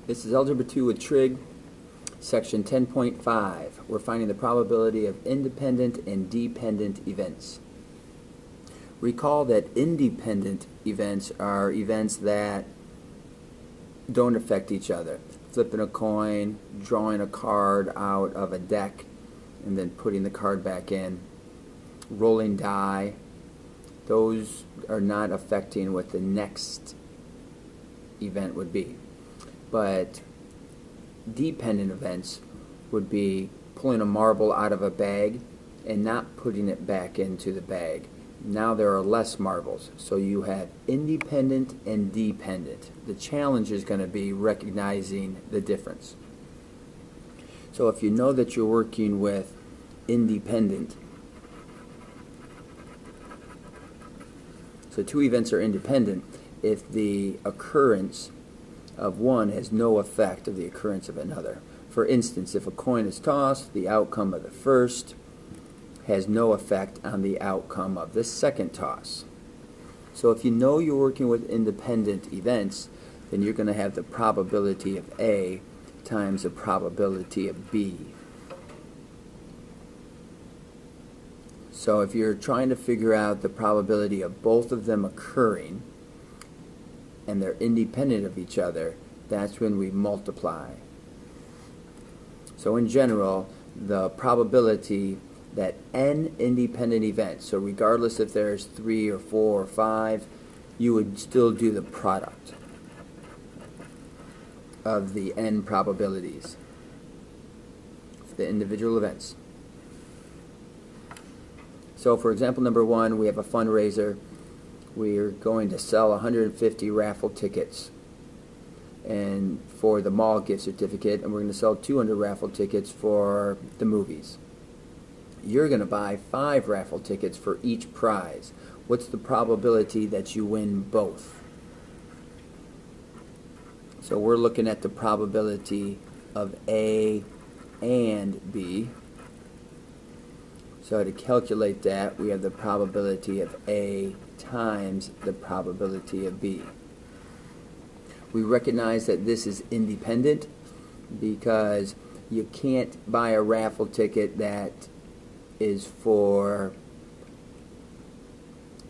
This is Algebra 2 with trig, section 10.5. We're finding the probability of independent and dependent events. Recall that independent events are events that don't affect each other. Flipping a coin, drawing a card out of a deck, and then putting the card back in. Rolling die. Those are not affecting what the next event would be. But dependent events would be pulling a marble out of a bag and not putting it back into the bag. Now there are less marbles, so you have independent and dependent. The challenge is going to be recognizing the difference. So if you know that you're working with independent, so two events are independent if the occurrence of one has no effect of the occurrence of another. For instance, if a coin is tossed, the outcome of the first has no effect on the outcome of the second toss. So if you know you're working with independent events, then you're going to have the probability of A times the probability of B. So if you're trying to figure out the probability of both of them occurring, and they're independent of each other, that's when we multiply. So in general, the probability that n independent events, so regardless if there's 3 or 4 or 5, you would still do the product of the n probabilities for the individual events. So for example number 1, we have a fundraiser. We're going to sell 150 raffle tickets and for the mall gift certificate, and we're going to sell 200 raffle tickets for the movies. You're going to buy 5 raffle tickets for each prize. What's the probability that you win both? So we're looking at the probability of A and B. So to calculate that, we have the probability of A times the probability of B. We recognize that this is independent because you can't buy a raffle ticket that is for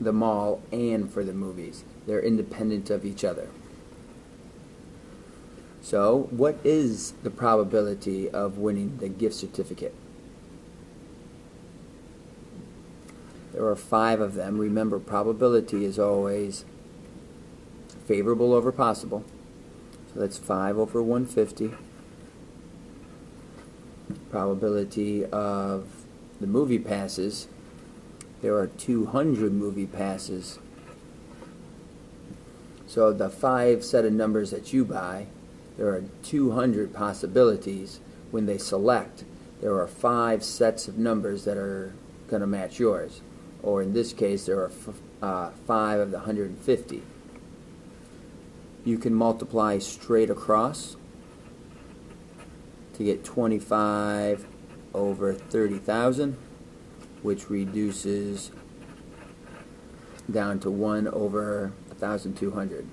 the mall and for the movies. They're independent of each other. So what is the probability of winning the gift certificate? There are 5 of them. Remember, probability is always favorable over possible. So that's 5 over 150. Probability of the movie passes. There are 200 movie passes. So the 5 set of numbers that you buy, there are 200 possibilities. When they select, there are 5 sets of numbers that are going to match yours. Or in this case, there are 5 of the 150. You can multiply straight across to get 25 over 30,000, which reduces down to 1 over 1,200.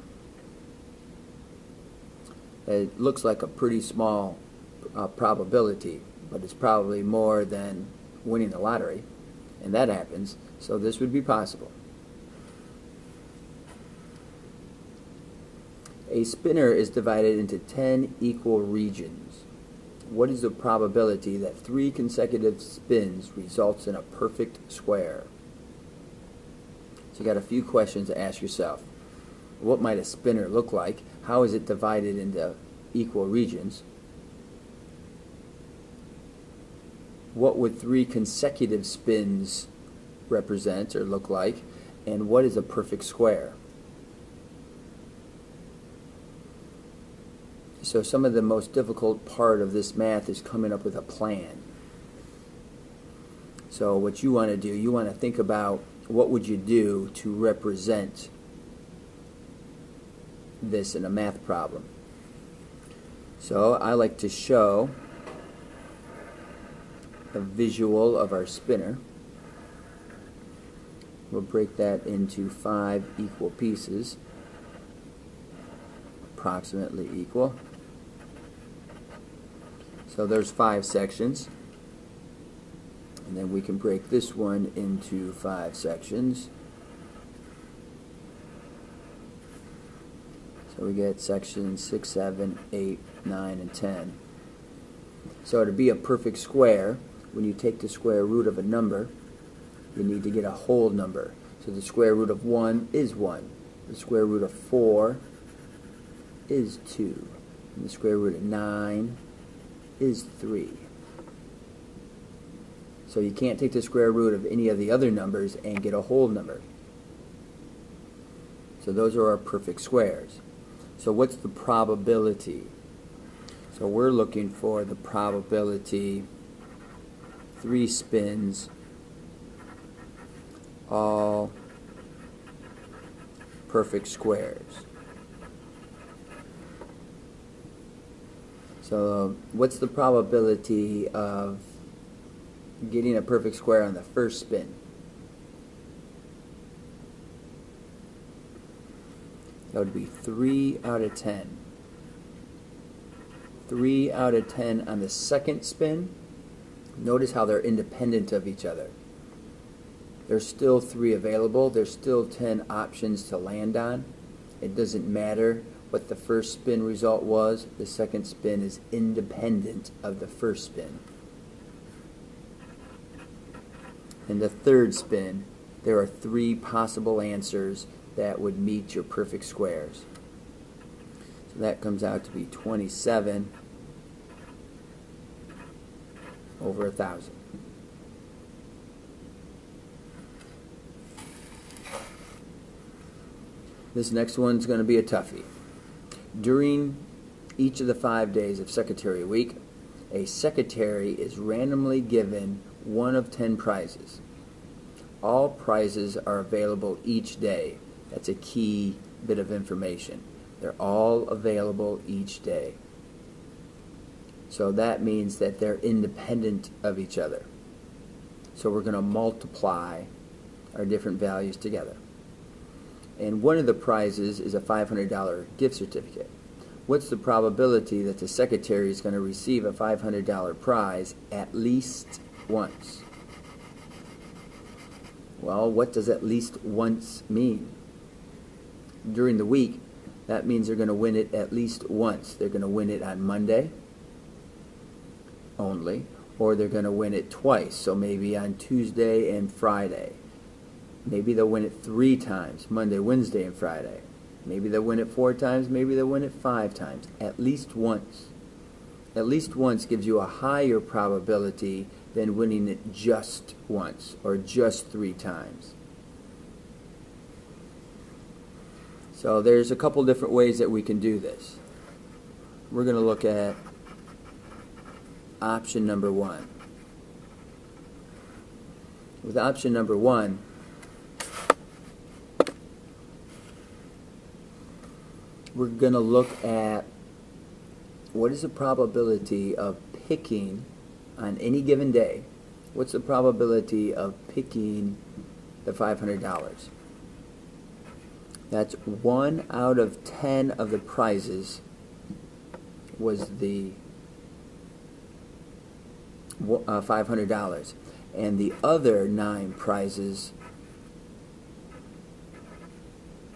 It looks like a pretty small probability, but it's probably more than winning the lottery, and that happens, so this would be possible. A spinner is divided into 10 equal regions. What is the probability that 3 consecutive spins results in a perfect square? So you got a few questions to ask yourself. What might a spinner look like? How is it divided into equal regions? What would 3 consecutive spins represent or look like? And what is a perfect square? So some of the most difficult part of this math is coming up with a plan. So what you want to do, you want to think about what would you do to represent this in a math problem. So I like to show a visual of our spinner. We'll break that into 5 equal pieces, approximately equal. So there's 5 sections. And then we can break this one into 5 sections. So we get sections 6, 7, 8, 9, and 10. So to be a perfect square, when you take the square root of a number, you need to get a whole number. So the square root of 1 is 1. The square root of 4 is 2. And the square root of 9 is 3. So you can't take the square root of any of the other numbers and get a whole number. So those are our perfect squares. So what's the probability? So we're looking for the probability 3 spins, all perfect squares. So what's the probability of getting a perfect square on the first spin? That would be 3 out of 10. 3 out of 10 on the second spin. Notice how they're independent of each other. There's still 3 available. There's still 10 options to land on. It doesn't matter what the first spin result was. The second spin is independent of the first spin. In the third spin, there are 3 possible answers that would meet your perfect squares. So that comes out to be 27 over 1,000. This next one's going to be a toughie. During each of the 5 days of Secretary Week, a secretary is randomly given one of 10 prizes. All prizes are available each day. That's a key bit of information. They're all available each day. So that means that they're independent of each other. So we're going to multiply our different values together. And one of the prizes is a $500 gift certificate. What's the probability that the secretary is going to receive a $500 prize at least once? Well, what does at least once mean? During the week, that means they're going to win it at least once. They're going to win it on Monday only, or they're going to win it twice, so maybe on Tuesday and Friday. Maybe they'll win it 3 times, Monday, Wednesday, and Friday. Maybe they'll win it 4 times, maybe they'll win it 5 times. At least once. At least once gives you a higher probability than winning it just once or just 3 times. So there's a couple different ways that we can do this. We're going to look at option number 1. With option number 1, we're going to look at what is the probability of picking on any given day. What's the probability of picking the $500? That's 1 out of 10 of the prizes was the $500, and the other 9 prizes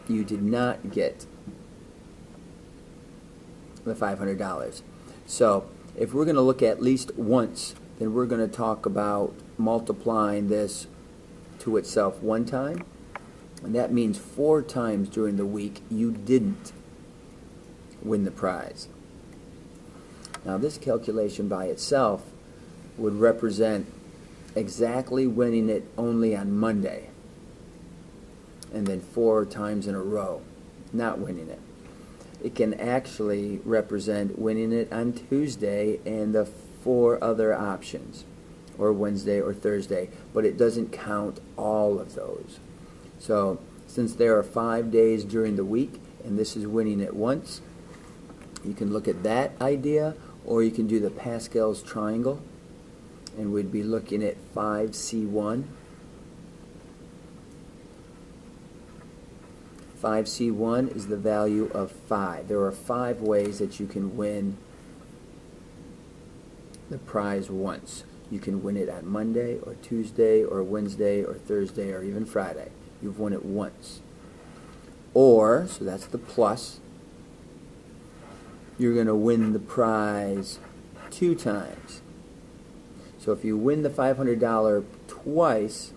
you did not get the $500. So if we're going to look at least once, then we're going to talk about multiplying this to itself 1 time, and that means 4 times during the week you didn't win the prize. Now this calculation by itself would represent exactly winning it only on Monday, and then 4 times in a row not winning it. It can actually represent winning it on Tuesday and the 4 other options, or Wednesday or Thursday, but it doesn't count all of those. So since there are 5 days during the week and this is winning it once, you can look at that idea, or you can do the Pascal's triangle, and we'd be looking at 5C1. 5C1 is the value of 5. There are 5 ways that you can win the prize once. You can win it on Monday or Tuesday or Wednesday or Thursday or even Friday. You've won it once. Or, so that's the plus, you're going to win the prize 2 times. So if you win the $500 twice,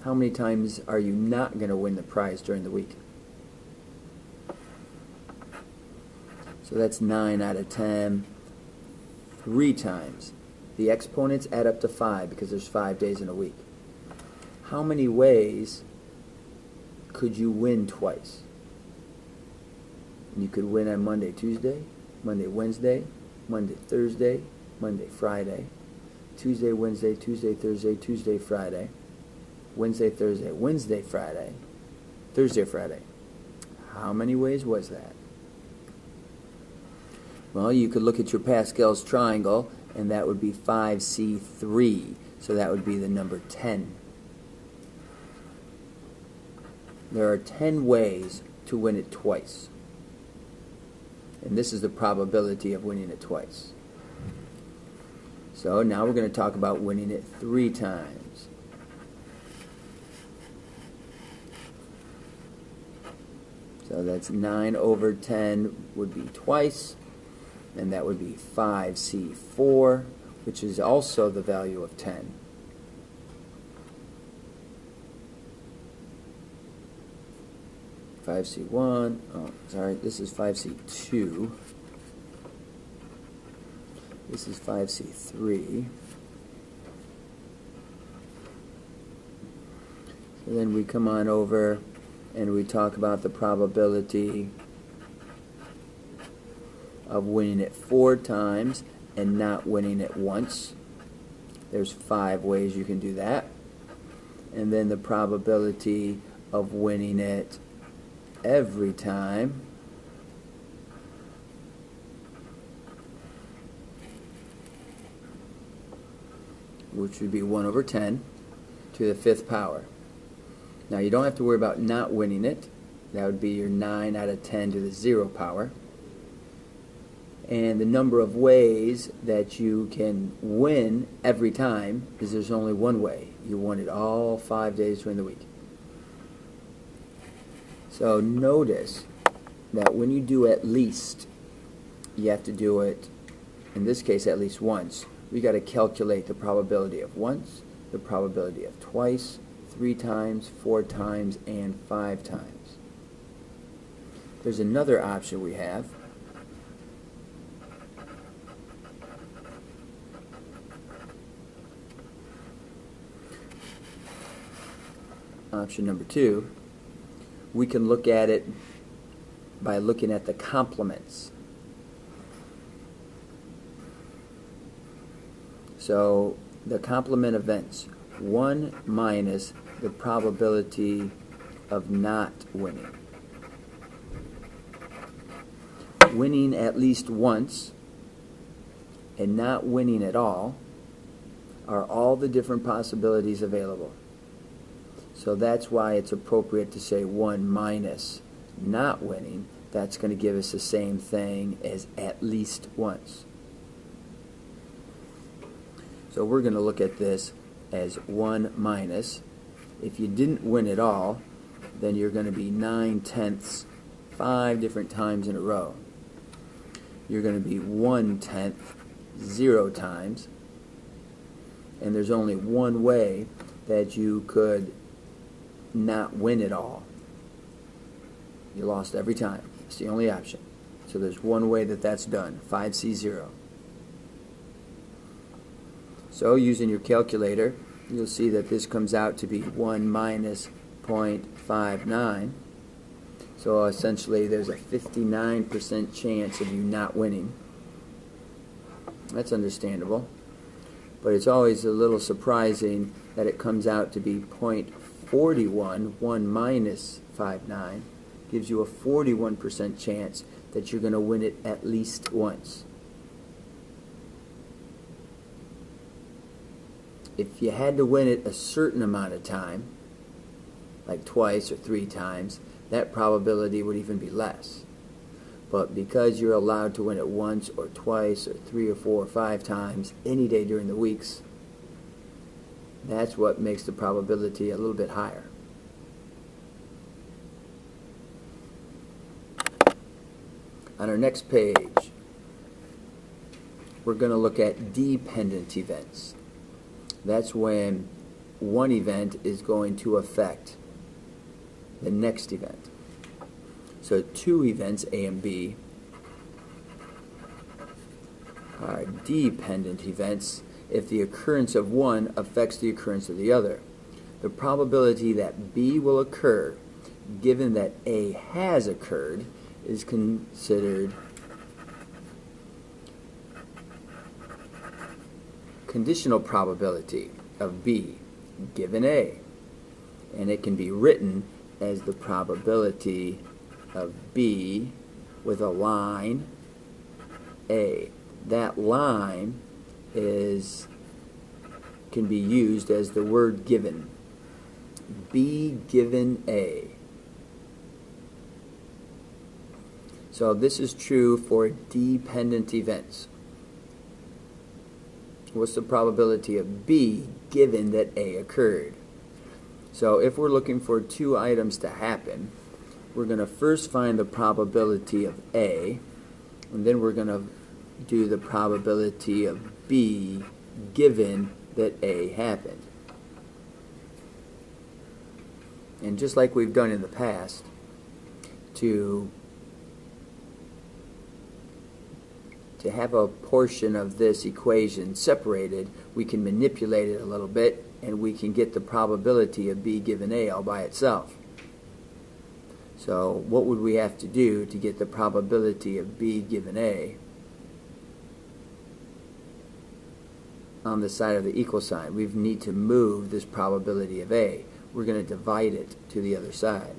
how many times are you not going to win the prize during the week? So that's 9 out of 10. 3 times. The exponents add up to 5 because there's 5 days in a week. How many ways could you win twice? You could win on Monday, Tuesday, Monday, Wednesday, Monday, Thursday, Monday, Friday, Tuesday, Wednesday, Tuesday, Thursday, Tuesday, Friday, Wednesday, Thursday, Wednesday, Friday, Thursday, Friday. How many ways was that? Well, you could look at your Pascal's triangle, and that would be 5C3. So that would be the number 10. There are 10 ways to win it twice. And this is the probability of winning it twice. So now we're going to talk about winning it 3 times. So that's 9 over 10 would be twice. And that would be 5C4, which is also the value of 10. (5C1), oh, sorry, this is 5C2. This is 5C3. So then we come on over and we talk about the probability of winning it 4 times and not winning it once. There's 5 ways you can do that. And then the probability of winning it every time, which would be 1 over 10 to the 5th power. Now you don't have to worry about not winning it. That would be your 9 out of 10 to the 0 power. And the number of ways that you can win every time is there's only one way. You won it all 5 days during the week. So notice that when you do at least, you have to do it, in this case, at least once. We got to calculate the probability of once, the probability of twice, 3 times, 4 times, and 5 times. There's another option we have. Option number 2, we can look at it by looking at the complements. So the complement events, 1 minus the probability of not winning. Winning at least once and not winning at all are all the different possibilities available. So that's why it's appropriate to say 1 minus not winning. That's going to give us the same thing as at least once. So we're going to look at this as 1 minus. If you didn't win at all, then you're going to be 9/10 5 different times in a row. You're going to be 1/10 0 times. And there's only one way that you could not win it all. You lost every time. It's the only option. So there's one way that that's done, 5C0. So using your calculator, you'll see that this comes out to be 1 minus 0.59. So essentially there's a 59% chance of you not winning. That's understandable. But it's always a little surprising that it comes out to be 0.41, 1 minus 59, gives you a 41% chance that you're going to win it at least once. If you had to win it a certain amount of time, like twice or 3 times, that probability would even be less. But because you're allowed to win it once or twice or 3 or 4 or 5 times any day during the weeks, that's what makes the probability a little bit higher. On our next page, we're going to look at dependent events. That's when one event is going to affect the next event. So 2 events, A and B, are dependent events if the occurrence of one affects the occurrence of the other. The probability that B will occur, given that A has occurred, is considered conditional probability of B given A, and it can be written as the probability of B with a line A. That line can be used as the word given. B given A. So this is true for dependent events. What's the probability of B given that A occurred? So if we're looking for 2 items to happen, we're going to first find the probability of A, and then we're going to do the probability of B given that A happened. And just like we've done in the past, to have a portion of this equation separated, we can manipulate it a little bit, and we can get the probability of B given A all by itself. So what would we have to do to get the probability of B given A on the side of the equal sign? We need to move this probability of A. We're going to divide it to the other side.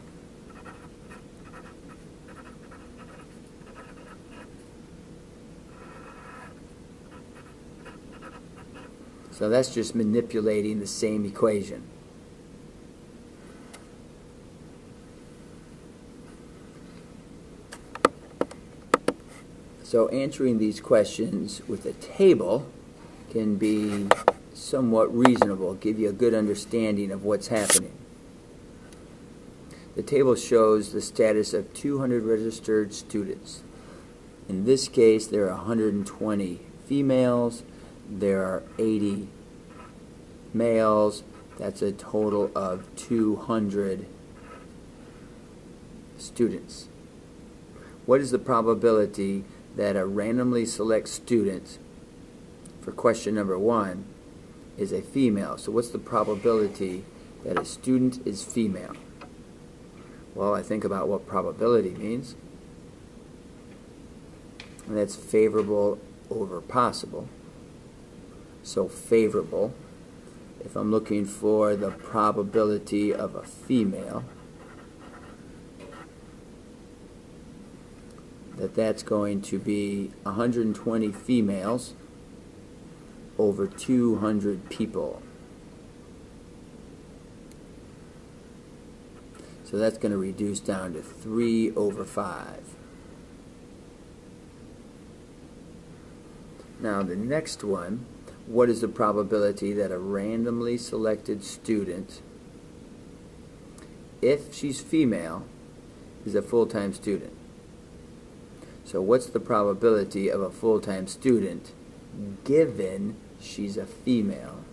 So that's just manipulating the same equation. So answering these questions with a table can be somewhat reasonable, give you a good understanding of what's happening. The table shows the status of 200 registered students. In this case, there are 120 females, there are 80 males. That's a total of 200 students. What is the probability that a randomly select student, for question number 1, is a female? So what's the probability that a student is female? Well, I think about what probability means. And that's favorable over possible. So favorable, if I'm looking for the probability of a female, that's going to be 120 females over 200 people. So that's going to reduce down to 3 over 5. Now the next one, what is the probability that a randomly selected student, if she's female, is a full-time student? So what's the probability of a full-time student given she's a female?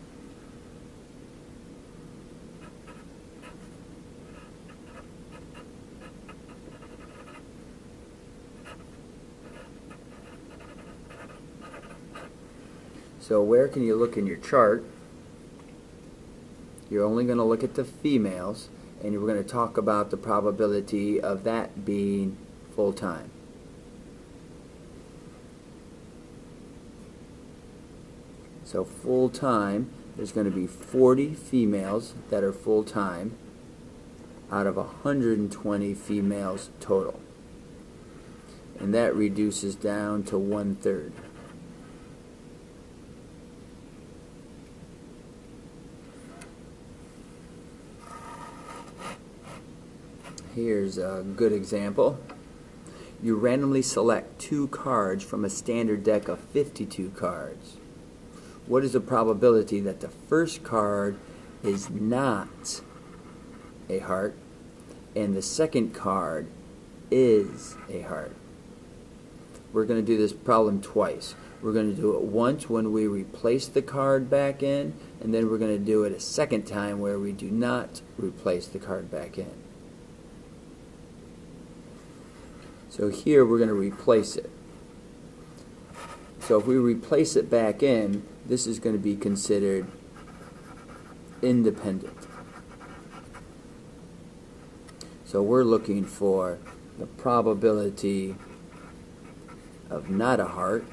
So where can you look in your chart? You're only going to look at the females, and we're going to talk about the probability of that being full-time. So full-time, there's going to be 40 females that are full-time out of 120 females total. And that reduces down to 1/3. Here's a good example. You randomly select 2 cards from a standard deck of 52 cards. What is the probability that the first card is not a heart and the second card is a heart? We're going to do this problem twice. We're going to do it once when we replace the card back in, and then we're going to do it a second time where we do not replace the card back in. So here we're going to replace it. So if we replace it back in, this is going to be considered independent. So we're looking for the probability of not a heart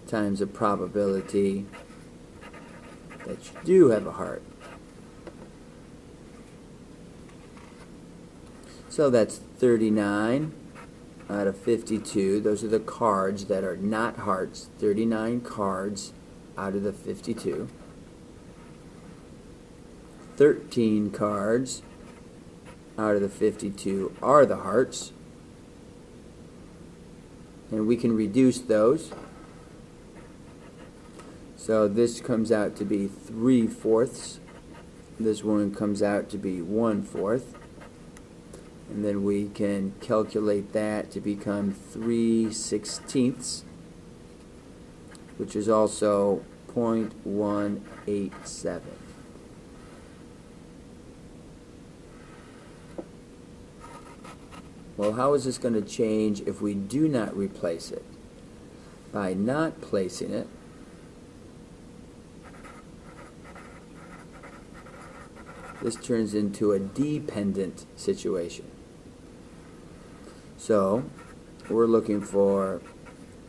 times the probability that you do have a heart. So that's 39 out of 52. Those are the cards that are not hearts. 39 cards out of the 52. 13 cards out of the 52 are the hearts. And we can reduce those. So this comes out to be 3/4. This one comes out to be 1/4. And then we can calculate that to become 3/16, which is also 0.187. Well, how is this going to change if we do not replace it? By not placing it, this turns into a dependent situation. So we're looking for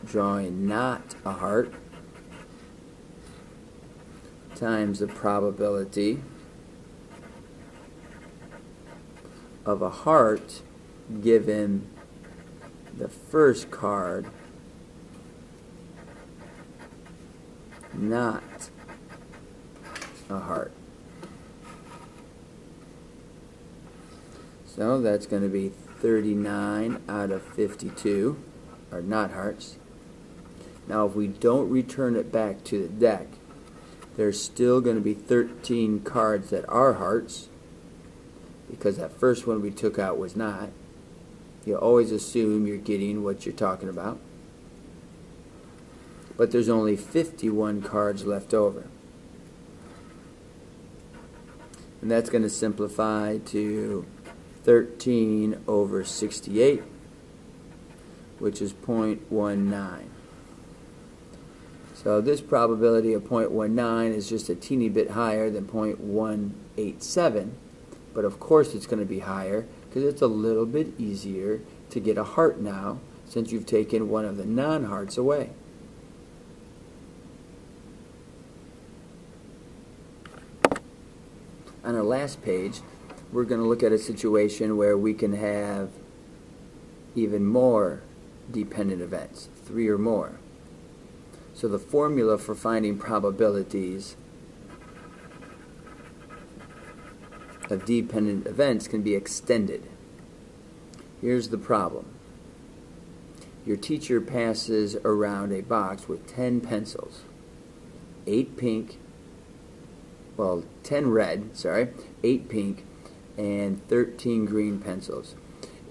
drawing not a heart times the probability of a heart given the first card not a heart. So that's going to be 39 out of 52 are not hearts. Now if we don't return it back to the deck, there's still going to be 13 cards that are hearts, because that first one we took out was not. You always assume you're getting what you're talking about. But there's only 51 cards left over. And that's going to simplify to 13 over 68, which is 0.19. So this probability of 0.19 is just a teeny bit higher than 0.187, but of course it's going to be higher because it's a little bit easier to get a heart now since you've taken one of the non-hearts away. On our last page, we're going to look at a situation where we can have even more dependent events, 3 or more. So the formula for finding probabilities of dependent events can be extended. Here's the problem. Your teacher passes around a box with 10 pencils, 8 pink, 10 red, 8 pink, and 13 green pencils.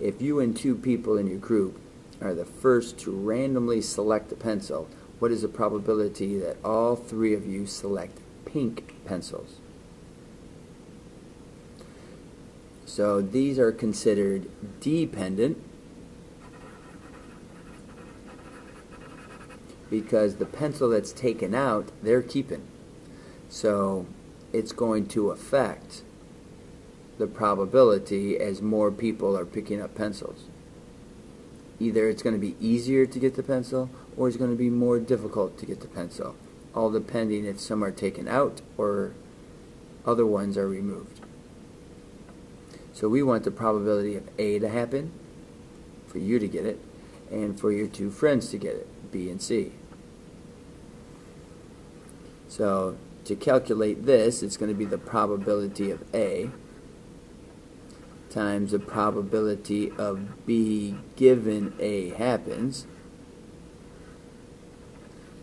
If you and 2 people in your group are the first to randomly select a pencil, what is the probability that all 3 of you select pink pencils? So these are considered dependent because the pencil that's taken out, they're keeping. So it's going to affect the probability as more people are picking up pencils. Either it's going to be easier to get the pencil or it's going to be more difficult to get the pencil, all depending if some are taken out or other ones are removed. So we want the probability of A to happen, for you to get it, and for your 2 friends to get it, B and C. So to calculate this, it's going to be the probability of A times the probability of B given A happens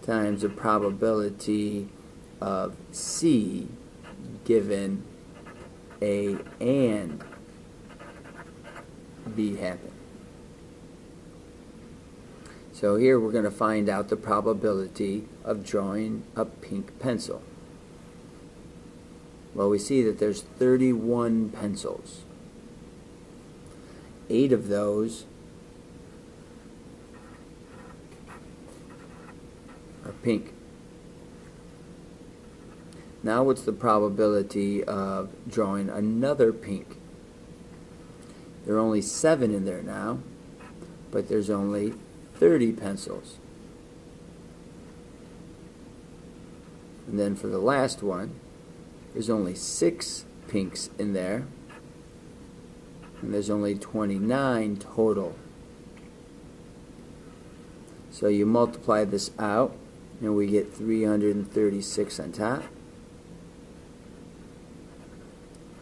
times the probability of C given A and B happen. So here we're going to find out the probability of drawing a pink pencil. Well, we see that there's 31 pencils. 8 of those are pink. Now what's the probability of drawing another pink? There are only 7 in there now, but there's only 30 pencils. And then for the last one, there's only 6 pinks in there, and there's only 29 total. So you multiply this out, and we get 336 on top,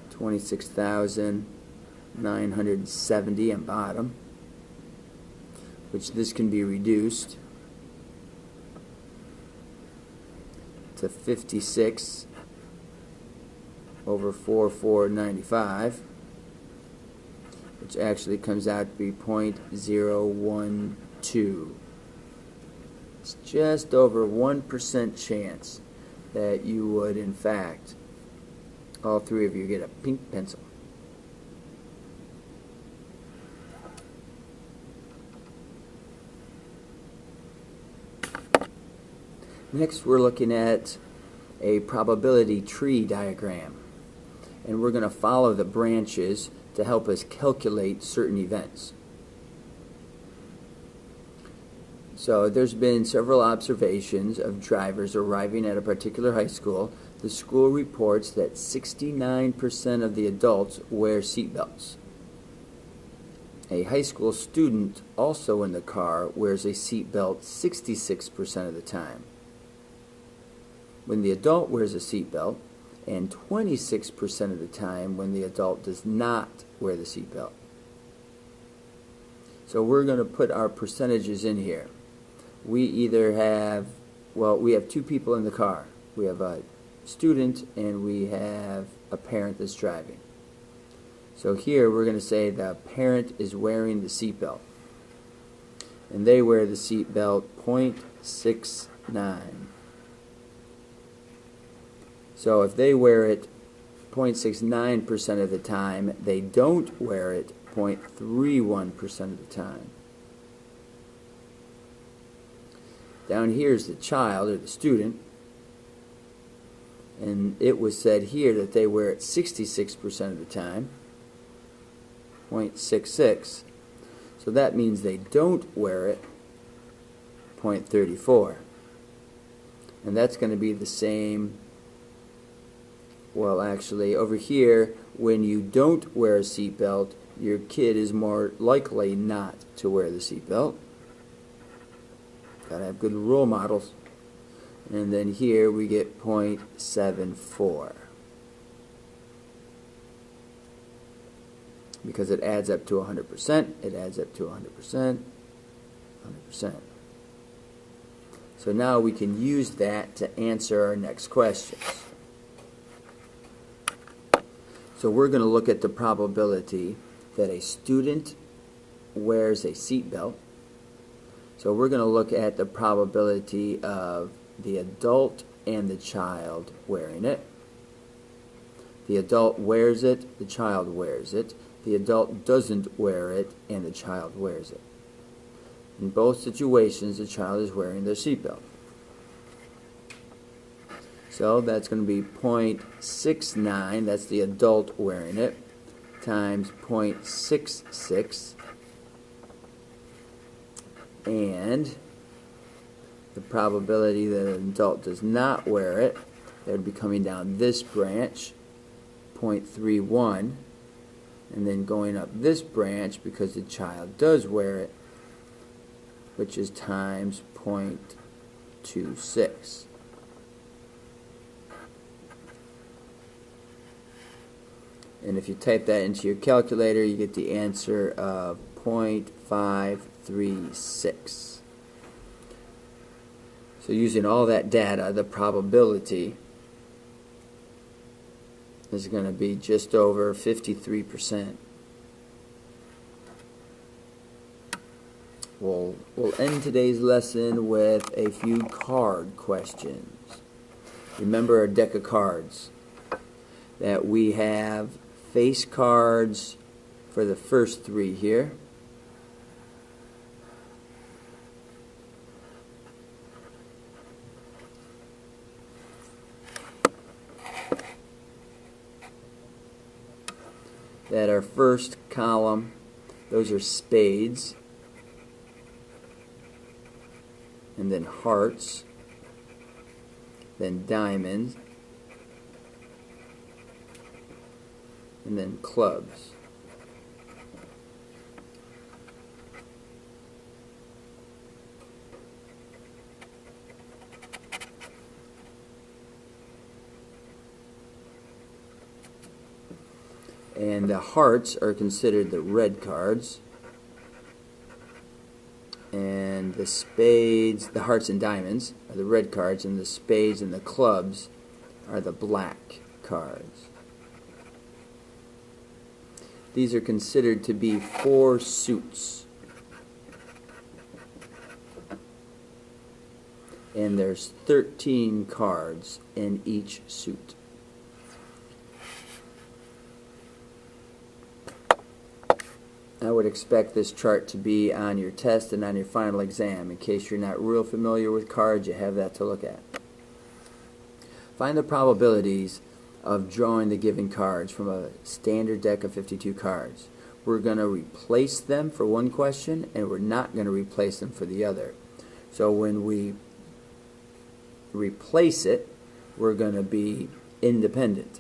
26,970 on bottom, which this can be reduced to 56 over 4495, which actually comes out to be 0.012. It's just over 1% chance that you would, in fact, all 3 of you get a pink pencil. Next, we're looking at a probability tree diagram, and we're going to follow the branches to help us calculate certain events. So there's been several observations of drivers arriving at a particular high school. The school reports that 69% of the adults wear seatbelts. A high school student also in the car wears a seatbelt 66% of the time. When the adult wears a seatbelt, and 26% of the time when the adult does not wear the seatbelt. So we're going to put our percentages in here. We either have, we have 2 people in the car. We have a student and we have a parent that's driving. So here we're going to say the parent is wearing the seatbelt, and they wear the seatbelt 0.69. So if they wear it 0.69% of the time, they don't wear it 0.31% of the time. Down here is the child or the student, and it was said here that they wear it 66% of the time, 0.66. So that means they don't wear it 0.34. And that's going to be the same. Well, actually, over here, when you don't wear a seatbelt, your kid is more likely not to wear the seatbelt. Gotta have good role models. And then here we get 0.74. Because it adds up to 100%, it adds up to 100%, 100%. So now we can use that to answer our next questions. So we're going to look at the probability that a student wears a seatbelt. So we're going to look at the probability of the adult and the child wearing it. The adult wears it, the child wears it. The adult doesn't wear it, and the child wears it. In both situations, the child is wearing their seatbelt. So that's going to be 0.69, that's the adult wearing it, times 0.66, and the probability that an adult does not wear it, that would be coming down this branch, 0.31, and then going up this branch because the child does wear it, which is times 0.26. And if you type that into your calculator, you get the answer of 0.536. So using all that data, the probability is going to be just over 53%. We'll end today's lesson with a few card questions. Remember our deck of cards, that we have face cards for the first three here. That our first column, those are spades, and then hearts, then diamonds, and then clubs. And the hearts are considered the red cards, and the spades, the hearts and diamonds are the red cards, and the spades and the clubs are the black cards. These are considered to be four suits, and there's 13 cards in each suit. I would expect this chart to be on your test and on your final exam. In case you're not real familiar with cards, you have that to look at. Find the probabilities of drawing the given cards from a standard deck of 52 cards. We're going to replace them for one question, and we're not going to replace them for the other. So when we replace it, we're going to be independent.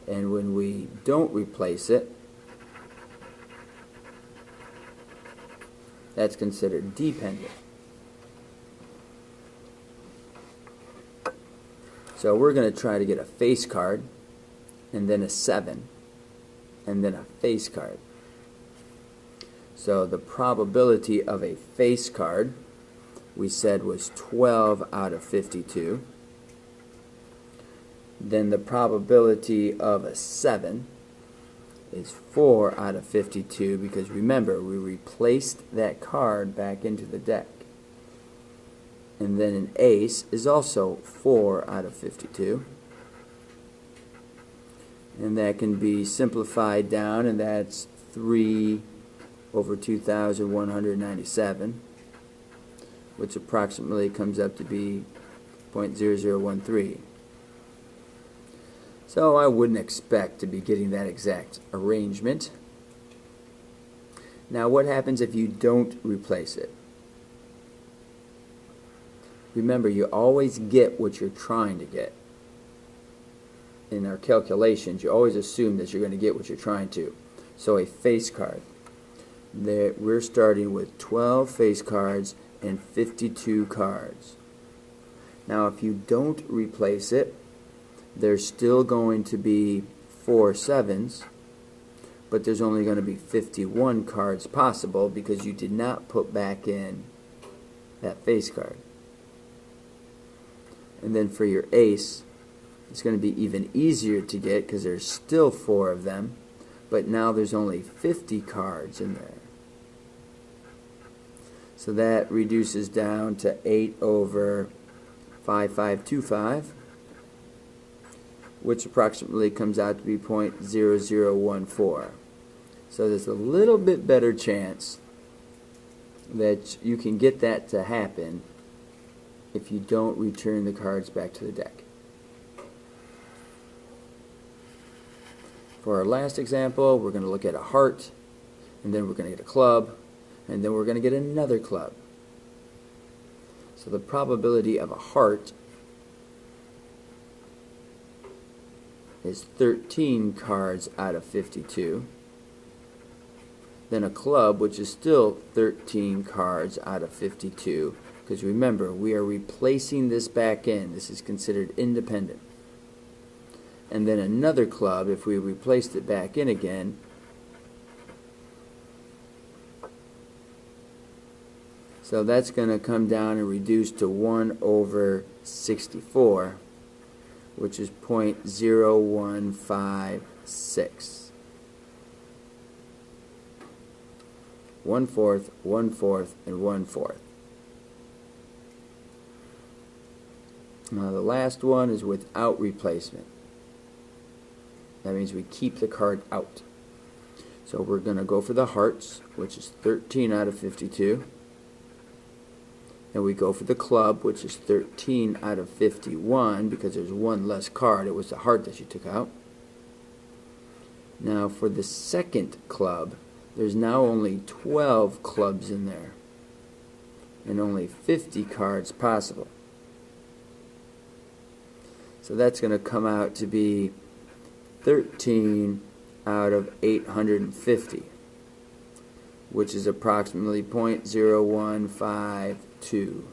And when we don't replace it, that's considered dependent. So we're going to try to get a face card, and then a 7, and then a face card. So the probability of a face card, we said, was 12 out of 52. Then the probability of a 7 is 4 out of 52, because remember, we replaced that card back into the deck. And then an ace is also 4 out of 52. And that can be simplified down, and that's 3 over 2,197, which approximately comes up to be 0.0013. So I wouldn't expect to be getting that exact arrangement. Now what happens if you don't replace it? Remember, you always get what you're trying to get. In our calculations, you always assume that you're going to get what you're trying to. So a face card. We're starting with 12 face cards and 52 cards. Now if you don't replace it, there's still going to be 4 7s, but there's only going to be 51 cards possible because you did not put back in that face card. And then for your ace, it's going to be even easier to get because there's still 4 of them, but now there's only 50 cards in there. So that reduces down to 8 over 5525, which approximately comes out to be 0.0014. So there's a little bit better chance that you can get that to happen if you don't return the cards back to the deck. For our last example, we're going to look at a heart, and then we're going to get a club, and then we're going to get another club. So the probability of a heart is 13 cards out of 52. Then a club, which is still 13 cards out of 52, because remember, we are replacing this back in. This is considered independent. And then another club, if we replaced it back in again, so that's going to come down and reduce to 1 over 64, which is 0.0156. 1/4, 1/4, and 1/4. Now the last one is without replacement. That means we keep the card out. So we're going to go for the hearts, which is 13 out of 52. And we go for the club, which is 13 out of 51, because there's one less card. It was the heart that you took out. Now for the second club, there's now only 12 clubs in there, and only 50 cards possible. So that's going to come out to be 13 out of 850, which is approximately 0.0152.